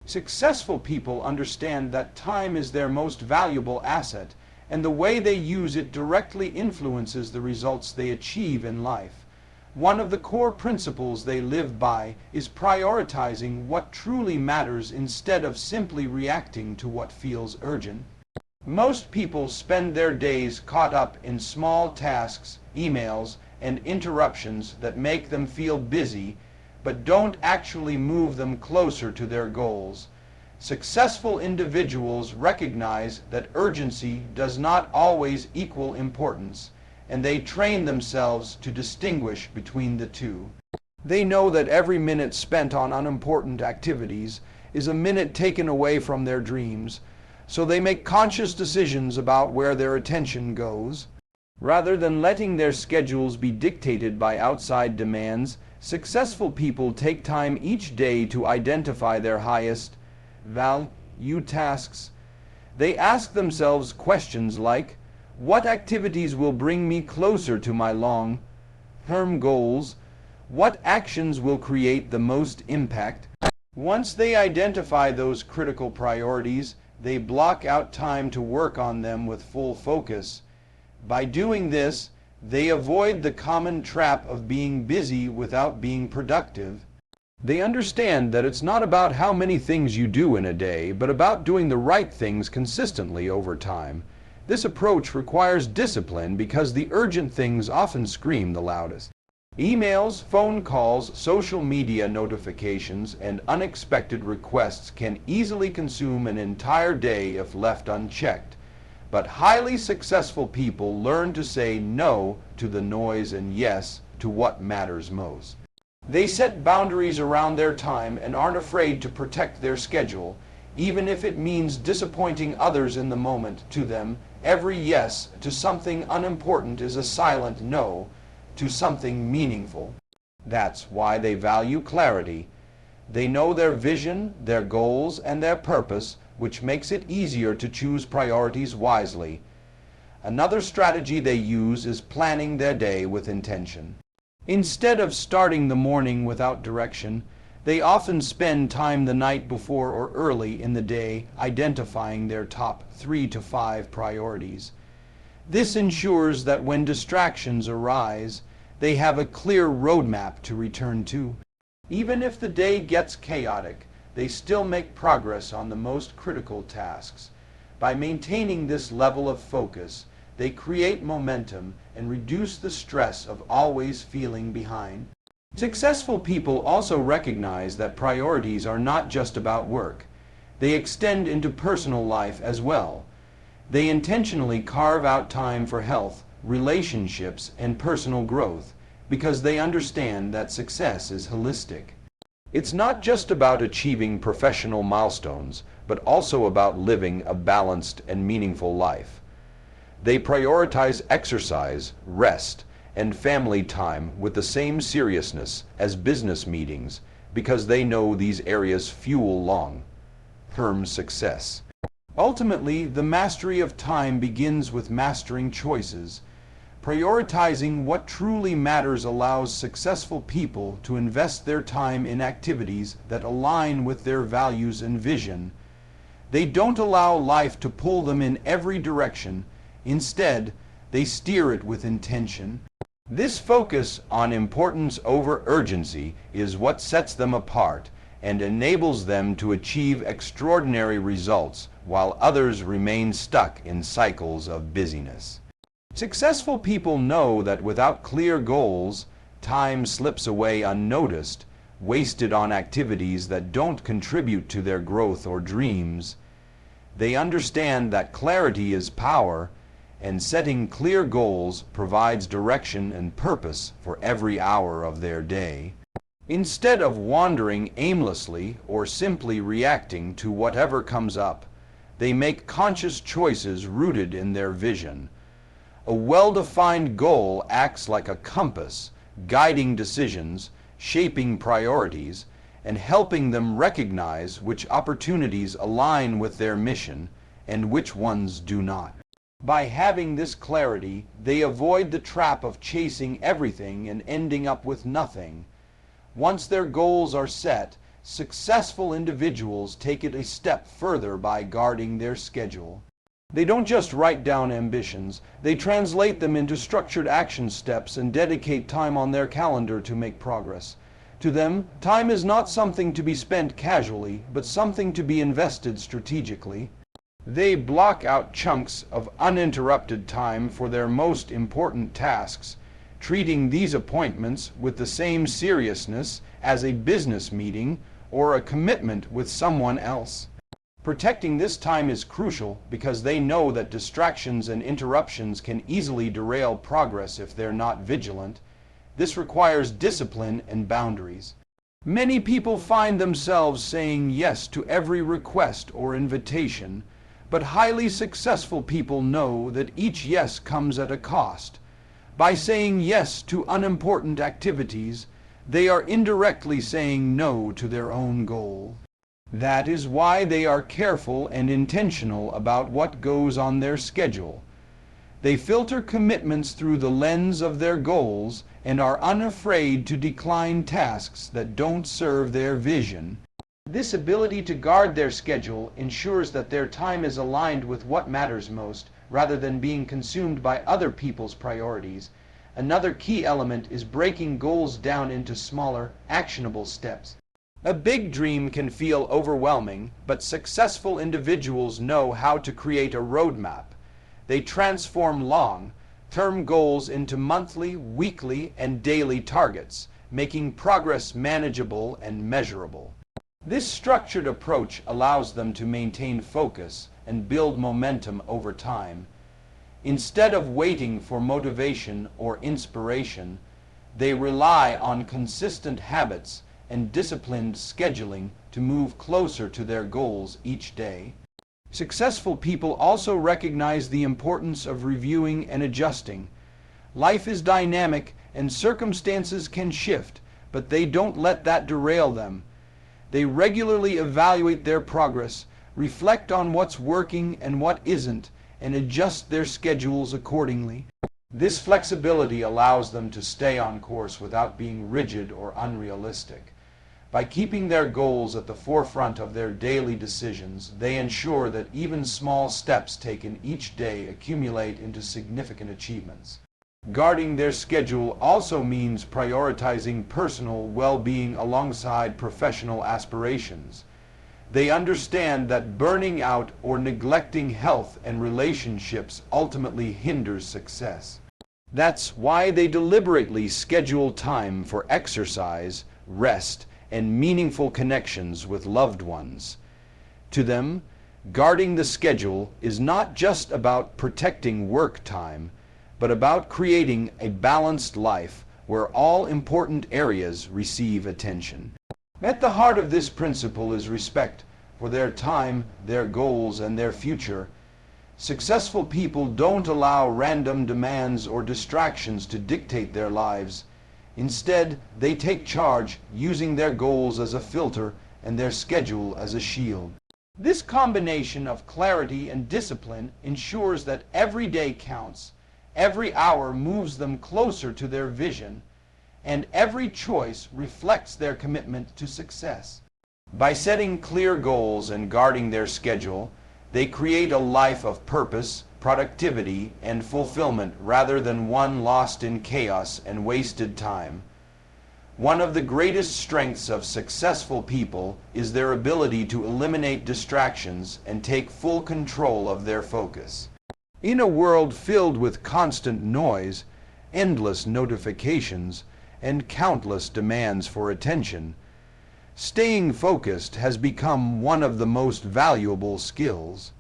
Successful people understand that time is their most valuable asset, and the way they use it directly influences the results they achieve in life. One of the core principles they live by is prioritizing what truly matters instead of simply reacting to what feels urgent. Most people spend their days caught up in small tasks, emails, and interruptions that make them feel busy, but don't actually move them closer to their goals. Successful individuals recognize that urgency does not always equal importance, and they train themselves to distinguish between the two. They know that every minute spent on unimportant activities is a minute taken away from their dreams, so they make conscious decisions about where their attention goes. Rather than letting their schedules be dictated by outside demands, successful people take time each day to identify their highest value tasks. They ask themselves questions like, what activities will bring me closer to my long-term goals? What actions will create the most impact? Once they identify those critical priorities, they block out time to work on them with full focus. By doing this, they avoid the common trap of being busy without being productive. They understand that it's not about how many things you do in a day, but about doing the right things consistently over time. This approach requires discipline because the urgent things often scream the loudest. Emails, phone calls, social media notifications, and unexpected requests can easily consume an entire day if left unchecked. But highly successful people learn to say no to the noise and yes to what matters most. They set boundaries around their time and aren't afraid to protect their schedule, even if it means disappointing others in the moment. To them, every yes to something unimportant is a silent no to something meaningful. That's why they value clarity. They know their vision, their goals, and their purpose, which makes it easier to choose priorities wisely. Another strategy they use is planning their day with intention. Instead of starting the morning without direction, they often spend time the night before or early in the day identifying their top 3 to 5 priorities. This ensures that when distractions arise, they have a clear roadmap to return to. Even if the day gets chaotic, they still make progress on the most critical tasks. By maintaining this level of focus, they create momentum and reduce the stress of always feeling behind. Successful people also recognize that priorities are not just about work. They extend into personal life as well. They intentionally carve out time for health, relationships, and personal growth because they understand that success is holistic. It's not just about achieving professional milestones, but also about living a balanced and meaningful life. They prioritize exercise, rest, and family time with the same seriousness as business meetings because they know these areas fuel long-term success. Ultimately, the mastery of time begins with mastering choices. Prioritizing what truly matters allows successful people to invest their time in activities that align with their values and vision. They don't allow life to pull them in every direction. Instead, they steer it with intention. This focus on importance over urgency is what sets them apart and enables them to achieve extraordinary results while others remain stuck in cycles of busyness. Successful people know that without clear goals, time slips away unnoticed, wasted on activities that don't contribute to their growth or dreams. They understand that clarity is power, and setting clear goals provides direction and purpose for every hour of their day. Instead of wandering aimlessly or simply reacting to whatever comes up, they make conscious choices rooted in their vision. A well-defined goal acts like a compass, guiding decisions, shaping priorities, and helping them recognize which opportunities align with their mission and which ones do not. By having this clarity, they avoid the trap of chasing everything and ending up with nothing. Once their goals are set, Successful individuals take it a step further by guarding their schedule. They don't just write down ambitions, they translate them into structured action steps and dedicate time on their calendar to make progress. To them, time is not something to be spent casually, but something to be invested strategically. They block out chunks of uninterrupted time for their most important tasks, treating these appointments with the same seriousness as a business meeting or a commitment with someone else. Protecting this time is crucial because they know that distractions and interruptions can easily derail progress if they're not vigilant. This requires discipline and boundaries. Many people find themselves saying yes to every request or invitation, but highly successful people know that each yes comes at a cost. By saying yes to unimportant activities, they are indirectly saying no to their own goal. That is why they are careful and intentional about what goes on their schedule. They filter commitments through the lens of their goals and are unafraid to decline tasks that don't serve their vision. This ability to guard their schedule ensures that their time is aligned with what matters most, rather than being consumed by other people's priorities. Another key element is breaking goals down into smaller, actionable steps. A big dream can feel overwhelming, but successful individuals know how to create a roadmap. They transform long-term goals into monthly, weekly, and daily targets, making progress manageable and measurable. This structured approach allows them to maintain focus and build momentum over time. Instead of waiting for motivation or inspiration, they rely on consistent habits and disciplined scheduling to move closer to their goals each day. Successful people also recognize the importance of reviewing and adjusting. Life is dynamic and circumstances can shift, but they don't let that derail them. They regularly evaluate their progress, reflect on what's working and what isn't, and adjust their schedules accordingly. This flexibility allows them to stay on course without being rigid or unrealistic. By keeping their goals at the forefront of their daily decisions, they ensure that even small steps taken each day accumulate into significant achievements. Guarding their schedule also means prioritizing personal well-being alongside professional aspirations. They understand that burning out or neglecting health and relationships ultimately hinders success. That's why they deliberately schedule time for exercise, rest, and meaningful connections with loved ones. To them, guarding the schedule is not just about protecting work time, but about creating a balanced life where all important areas receive attention. At the heart of this principle is respect for their time, their goals, and their future. Successful people don't allow random demands or distractions to dictate their lives. Instead, they take charge, using their goals as a filter and their schedule as a shield. This combination of clarity and discipline ensures that every day counts, every hour moves them closer to their vision, and every choice reflects their commitment to success. By setting clear goals and guarding their schedule, they create a life of purpose, productivity, and fulfillment rather than one lost in chaos and wasted time. One of the greatest strengths of successful people is their ability to eliminate distractions and take full control of their focus. In a world filled with constant noise, endless notifications, and countless demands for attention, staying focused has become one of the most valuable skills.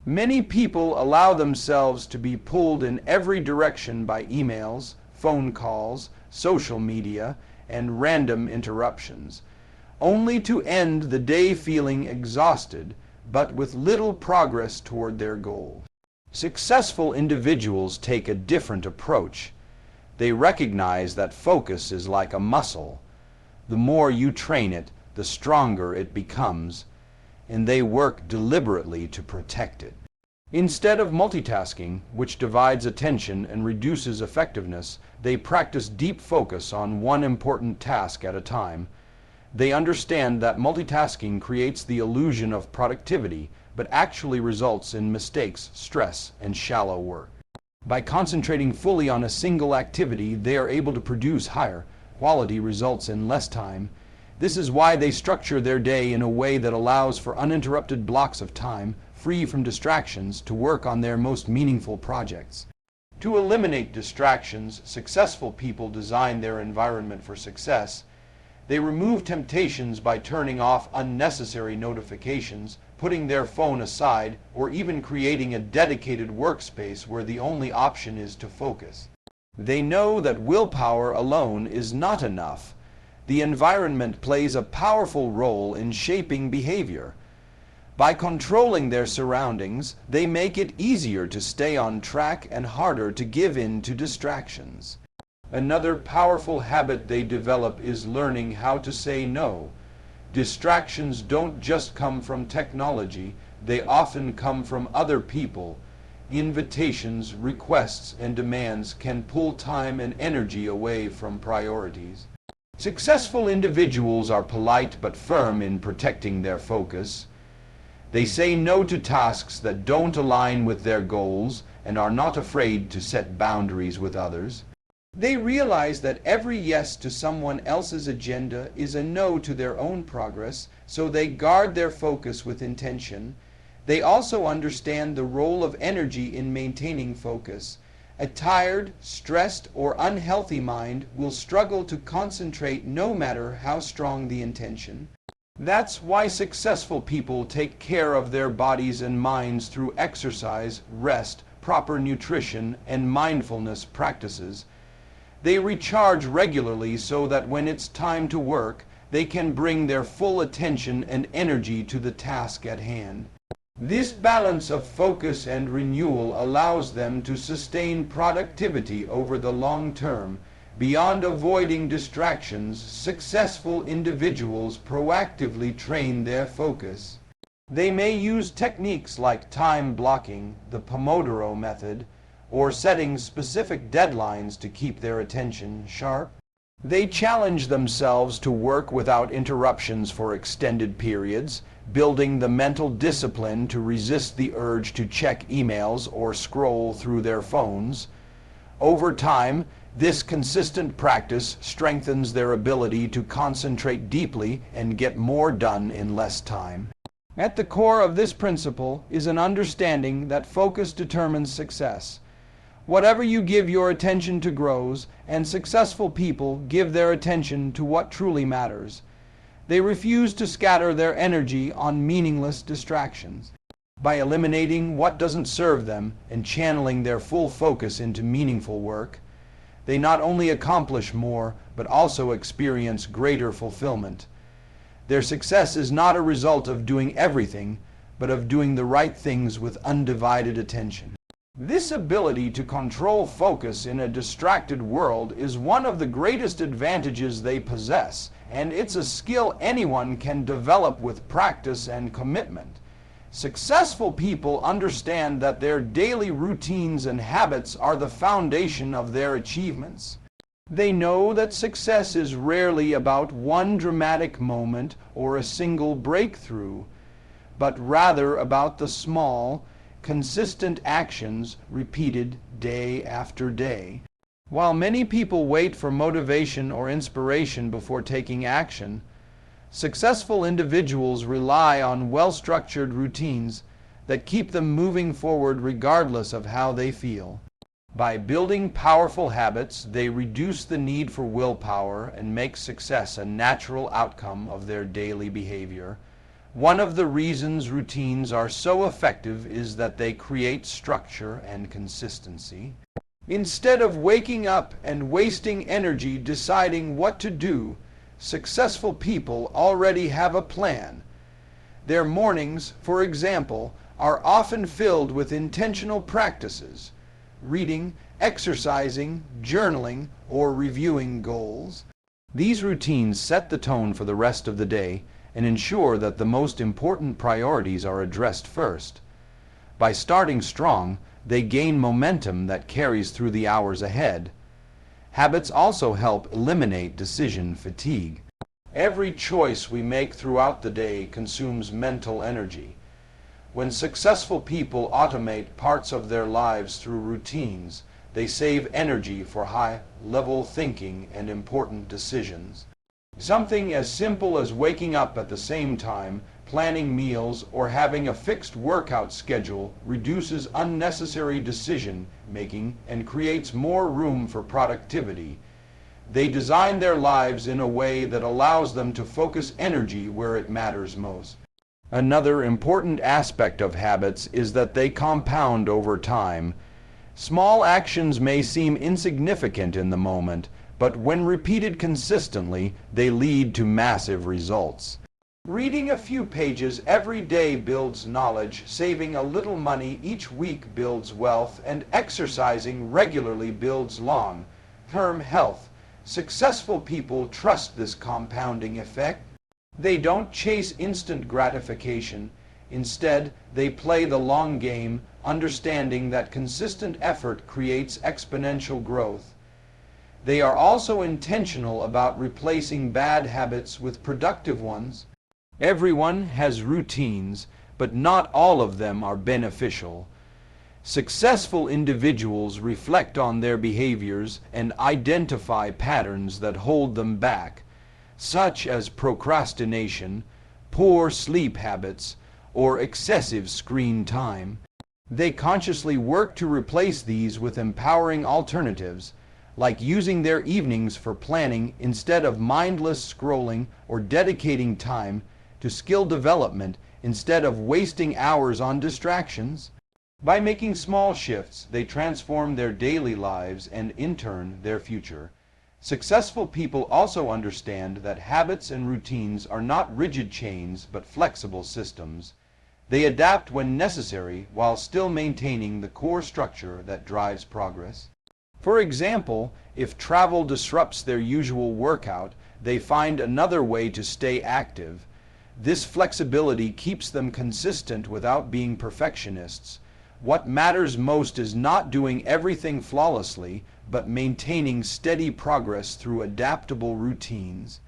Many people allow themselves to be pulled in every direction by emails, phone calls, social media, and random interruptions, only to end the day feeling exhausted, but with little progress toward their goal. Successful individuals take a different approach. They recognize that focus is like a muscle. The more you train it, the stronger it becomes, and they work deliberately to protect it. Instead of multitasking, which divides attention and reduces effectiveness, they practice deep focus on one important task at a time. They understand that multitasking creates the illusion of productivity, but actually results in mistakes, stress, and shallow work. By concentrating fully on a single activity, they are able to produce higher quality results in less time. This is why they structure their day in a way that allows for uninterrupted blocks of time, free from distractions, to work on their most meaningful projects. To eliminate distractions, successful people design their environment for success. They remove temptations by turning off unnecessary notifications, putting their phone aside, or even creating a dedicated workspace where the only option is to focus. They know that willpower alone is not enough. The environment plays a powerful role in shaping behavior. By controlling their surroundings, they make it easier to stay on track and harder to give in to distractions. Another powerful habit they develop is learning how to say no. Distractions don't just come from technology, they often come from other people. Invitations, requests, and demands can pull time and energy away from priorities. Successful individuals are polite but firm in protecting their focus. They say no to tasks that don't align with their goals and are not afraid to set boundaries with others. They realize that every yes to someone else's agenda is a no to their own progress, so they guard their focus with intention. They also understand the role of energy in maintaining focus. A tired, stressed, or unhealthy mind will struggle to concentrate no matter how strong the intention. That's why successful people take care of their bodies and minds through exercise, rest, proper nutrition, and mindfulness practices. They recharge regularly so that when it's time to work, they can bring their full attention and energy to the task at hand. This balance of focus and renewal allows them to sustain productivity over the long term. Beyond avoiding distractions, successful individuals proactively train their focus. They may use techniques like time blocking, the Pomodoro method, or setting specific deadlines to keep their attention sharp. They challenge themselves to work without interruptions for extended periods, building the mental discipline to resist the urge to check emails or scroll through their phones. Over time, this consistent practice strengthens their ability to concentrate deeply and get more done in less time. At the core of this principle is an understanding that focus determines success. Whatever you give your attention to grows, and successful people give their attention to what truly matters. They refuse to scatter their energy on meaningless distractions. By eliminating what doesn't serve them and channeling their full focus into meaningful work, they not only accomplish more, but also experience greater fulfillment. Their success is not a result of doing everything, but of doing the right things with undivided attention. This ability to control focus in a distracted world is one of the greatest advantages they possess, and it's a skill anyone can develop with practice and commitment. Successful people understand that their daily routines and habits are the foundation of their achievements. They know that success is rarely about one dramatic moment or a single breakthrough, but rather about the small, consistent actions repeated day after day. While many people wait for motivation or inspiration before taking action, successful individuals rely on well-structured routines that keep them moving forward regardless of how they feel. By building powerful habits, they reduce the need for willpower and make success a natural outcome of their daily behavior. One of the reasons routines are so effective is that they create structure and consistency. Instead of waking up and wasting energy deciding what to do, successful people already have a plan. Their mornings, for example, are often filled with intentional practices: reading, exercising, journaling, or reviewing goals. These routines set the tone for the rest of the day and ensure that the most important priorities are addressed first. By starting strong, they gain momentum that carries through the hours ahead. Habits also help eliminate decision fatigue. Every choice we make throughout the day consumes mental energy. When successful people automate parts of their lives through routines, they save energy for high-level thinking and important decisions. Something as simple as waking up at the same time, planning meals, or having a fixed workout schedule reduces unnecessary decision-making and creates more room for productivity. They design their lives in a way that allows them to focus energy where it matters most. Another important aspect of habits is that they compound over time. Small actions may seem insignificant in the moment, but when repeated consistently, they lead to massive results. Reading a few pages every day builds knowledge, saving a little money each week builds wealth, and exercising regularly builds long-term health. Successful people trust this compounding effect. They don't chase instant gratification. Instead, they play the long game, understanding that consistent effort creates exponential growth. They are also intentional about replacing bad habits with productive ones. Everyone has routines, but not all of them are beneficial. Successful individuals reflect on their behaviors and identify patterns that hold them back, such as procrastination, poor sleep habits, or excessive screen time. They consciously work to replace these with empowering alternatives, like using their evenings for planning instead of mindless scrolling, or dedicating time to skill development instead of wasting hours on distractions. By making small shifts, they transform their daily lives and, in turn, their future. Successful people also understand that habits and routines are not rigid chains but flexible systems. They adapt when necessary while still maintaining the core structure that drives progress. For example, if travel disrupts their usual workout, they find another way to stay active. This flexibility keeps them consistent without being perfectionists. What matters most is not doing everything flawlessly, but maintaining steady progress through adaptable routines.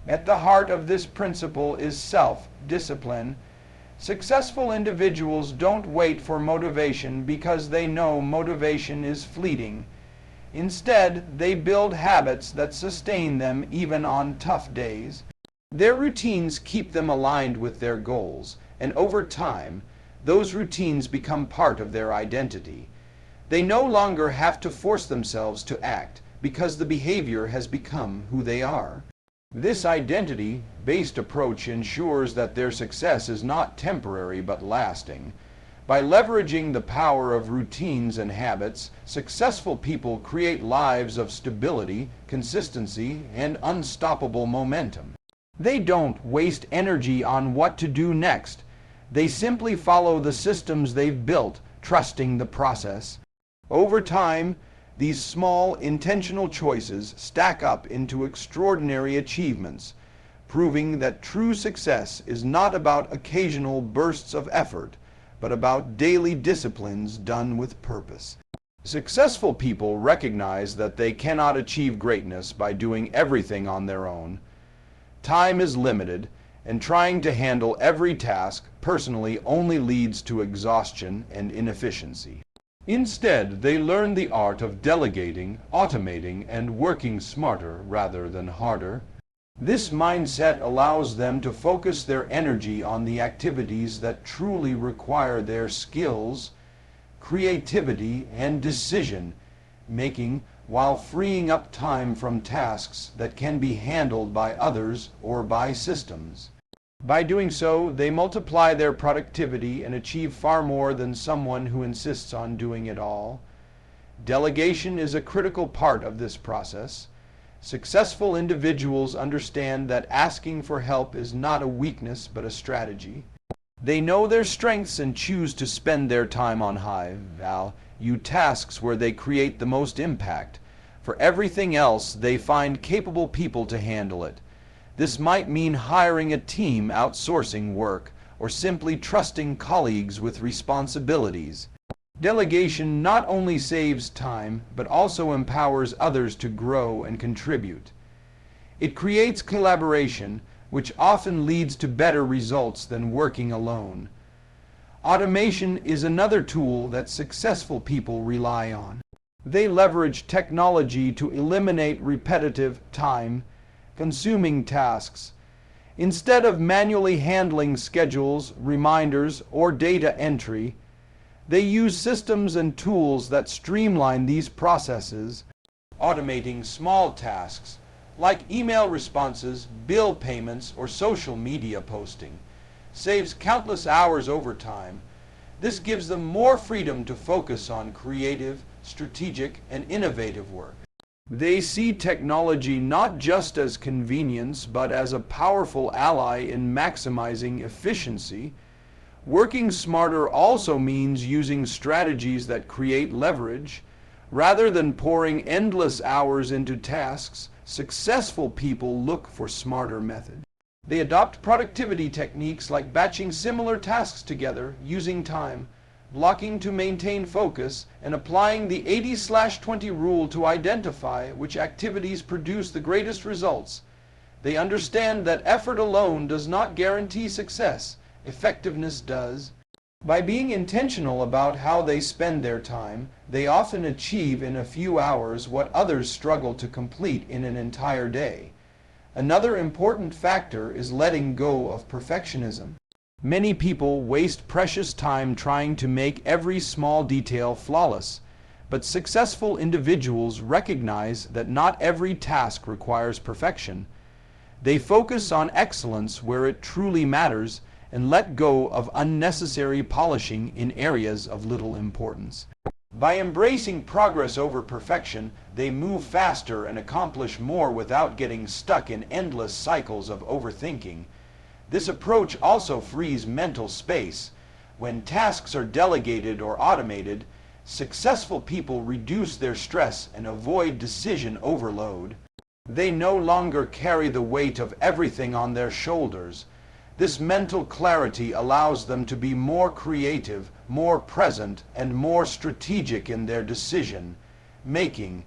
At the heart of this principle is self-discipline. Successful individuals don't wait for motivation because they know motivation is fleeting. Instead, they build habits that sustain them even on tough days. Their routines keep them aligned with their goals, and over time, those routines become part of their identity. They no longer have to force themselves to act because the behavior has become who they are. This identity-based approach ensures that their success is not temporary but lasting. By leveraging the power of routines and habits, successful people create lives of stability, consistency, and unstoppable momentum. They don't waste energy on what to do next. They simply follow the systems they've built, trusting the process. Over time, these small, intentional choices stack up into extraordinary achievements, proving that true success is not about occasional bursts of effort, but about daily disciplines done with purpose. Successful people recognize that they cannot achieve greatness by doing everything on their own. Time is limited, and trying to handle every task personally only leads to exhaustion and inefficiency. Instead, they learn the art of delegating, automating, and working smarter rather than harder. This mindset allows them to focus their energy on the activities that truly require their skills, creativity, and decision-making, while freeing up time from tasks that can be handled by others or by systems. By doing so, they multiply their productivity and achieve far more than someone who insists on doing it all. Delegation is a critical part of this process. Successful individuals understand that asking for help is not a weakness but a strategy. They know their strengths and choose to spend their time on high-value tasks where they create the most impact. For everything else, they find capable people to handle it. This might mean hiring a team, outsourcing work, or simply trusting colleagues with responsibilities. Delegation not only saves time, but also empowers others to grow and contribute. It creates collaboration, which often leads to better results than working alone. Automation is another tool that successful people rely on. They leverage technology to eliminate repetitive, time-consuming tasks. Instead of manually handling schedules, reminders, or data entry, they use systems and tools that streamline these processes, automating small tasks like email responses, bill payments, or social media posting. Saves countless hours over time. This gives them more freedom to focus on creative, strategic, and innovative work. They see technology not just as convenience, but as a powerful ally in maximizing efficiency. Working smarter also means using strategies that create leverage. Rather than pouring endless hours into tasks, successful people look for smarter methods. They adopt productivity techniques like batching similar tasks together, using time, blocking to maintain focus, and applying the 80/20 rule to identify which activities produce the greatest results. They understand that effort alone does not guarantee success. Effectiveness does. By being intentional about how they spend their time, they often achieve in a few hours what others struggle to complete in an entire day. Another important factor is letting go of perfectionism. Many people waste precious time trying to make every small detail flawless, but successful individuals recognize that not every task requires perfection. They focus on excellence where it truly matters and let go of unnecessary polishing in areas of little importance. By embracing progress over perfection, they move faster and accomplish more without getting stuck in endless cycles of overthinking. This approach also frees mental space. When tasks are delegated or automated, successful people reduce their stress and avoid decision overload. They no longer carry the weight of everything on their shoulders. This mental clarity allows them to be more creative, more present, and more strategic in their decision making.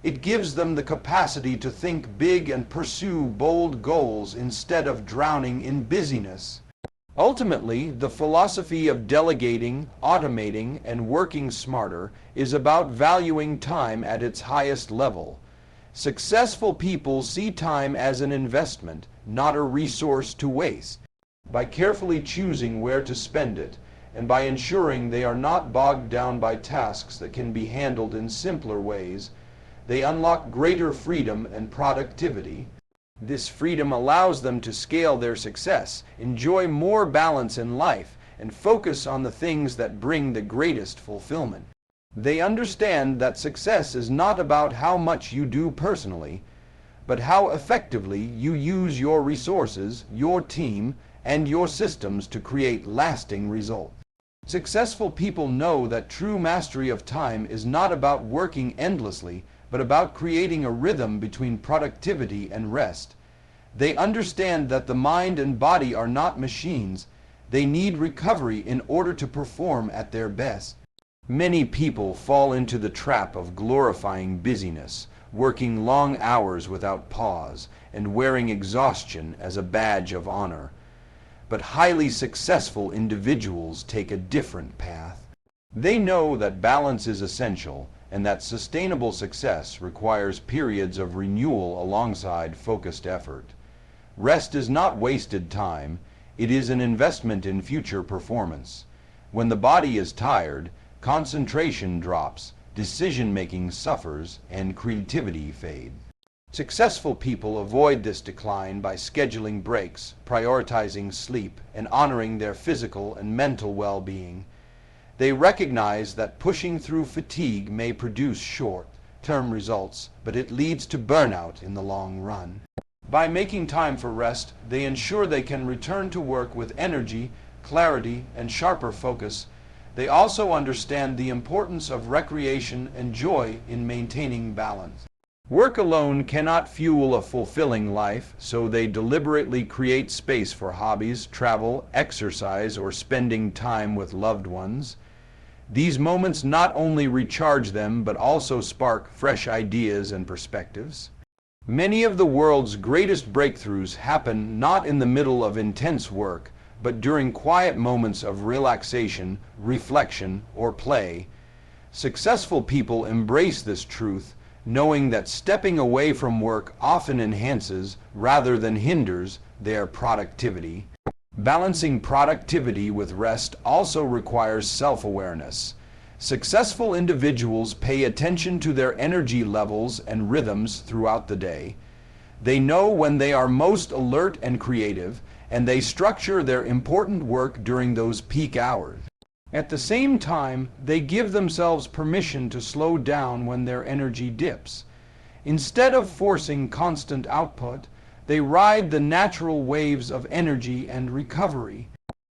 It gives them the capacity to think big and pursue bold goals instead of drowning in busyness. Ultimately, the philosophy of delegating, automating, and working smarter is about valuing time at its highest level. Successful people see time as an investment, not a resource to waste. By carefully choosing where to spend it, and by ensuring they are not bogged down by tasks that can be handled in simpler ways, they unlock greater freedom and productivity. This freedom allows them to scale their success, enjoy more balance in life, and focus on the things that bring the greatest fulfillment. They understand that success is not about how much you do personally, but how effectively you use your resources, your team, and your systems to create lasting results. Successful people know that true mastery of time is not about working endlessly, but about creating a rhythm between productivity and rest. They understand that the mind and body are not machines. They need recovery in order to perform at their best. Many people fall into the trap of glorifying busyness, working long hours without pause, and wearing exhaustion as a badge of honor. But highly successful individuals take a different path. They know that balance is essential and that sustainable success requires periods of renewal alongside focused effort. Rest is not wasted time, it is an investment in future performance. When the body is tired, concentration drops, decision-making suffers, and creativity fades. Successful people avoid this decline by scheduling breaks, prioritizing sleep, and honoring their physical and mental well-being. They recognize that pushing through fatigue may produce short-term results, but it leads to burnout in the long run. By making time for rest, they ensure they can return to work with energy, clarity, and sharper focus. They also understand the importance of recreation and joy in maintaining balance. Work alone cannot fuel a fulfilling life, so they deliberately create space for hobbies, travel, exercise, or spending time with loved ones. These moments not only recharge them, but also spark fresh ideas and perspectives. Many of the world's greatest breakthroughs happen not in the middle of intense work, but during quiet moments of relaxation, reflection, or play. Successful people embrace this truth, knowing that stepping away from work often enhances, rather than hinders, their productivity. Balancing productivity with rest also requires self-awareness. Successful individuals pay attention to their energy levels and rhythms throughout the day. They know when they are most alert and creative, and they structure their important work during those peak hours. At the same time, they give themselves permission to slow down when their energy dips. Instead of forcing constant output, they ride the natural waves of energy and recovery.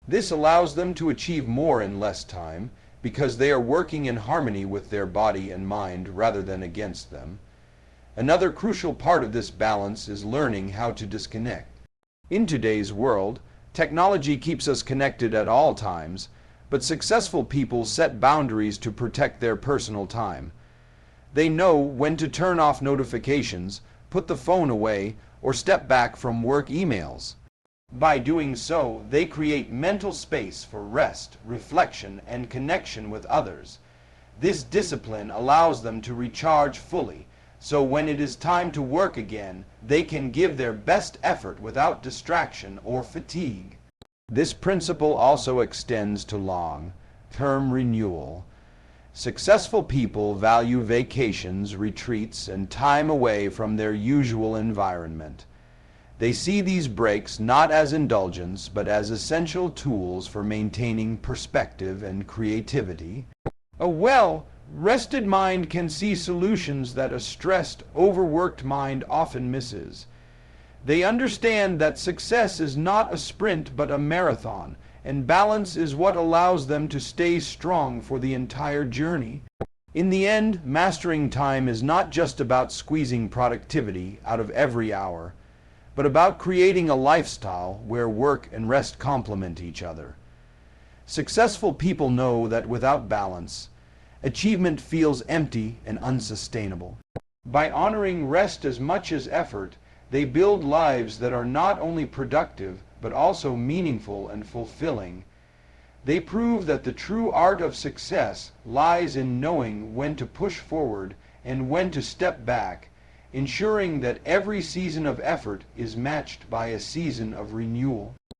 This allows them to achieve more in less time, because they are working in harmony with their body and mind rather than against them. Another crucial part of this balance is learning how to disconnect. In today's world, technology keeps us connected at all times, but successful people set boundaries to protect their personal time. They know when to turn off notifications, put the phone away, or step back from work emails. By doing so, they create mental space for rest, reflection, and connection with others. This discipline allows them to recharge fully, so when it is time to work again, they can give their best effort without distraction or fatigue. This principle also extends to long-term renewal. Successful people value vacations, retreats, and time away from their usual environment. They see these breaks not as indulgence, but as essential tools for maintaining perspective and creativity. A well-rested mind can see solutions that a stressed, overworked mind often misses. They understand that success is not a sprint but a marathon, and balance is what allows them to stay strong for the entire journey. In the end, mastering time is not just about squeezing productivity out of every hour, but about creating a lifestyle where work and rest complement each other. Successful people know that without balance, achievement feels empty and unsustainable. By honoring rest as much as effort, they build lives that are not only productive, but also meaningful and fulfilling. They prove that the true art of success lies in knowing when to push forward and when to step back, ensuring that every season of effort is matched by a season of renewal.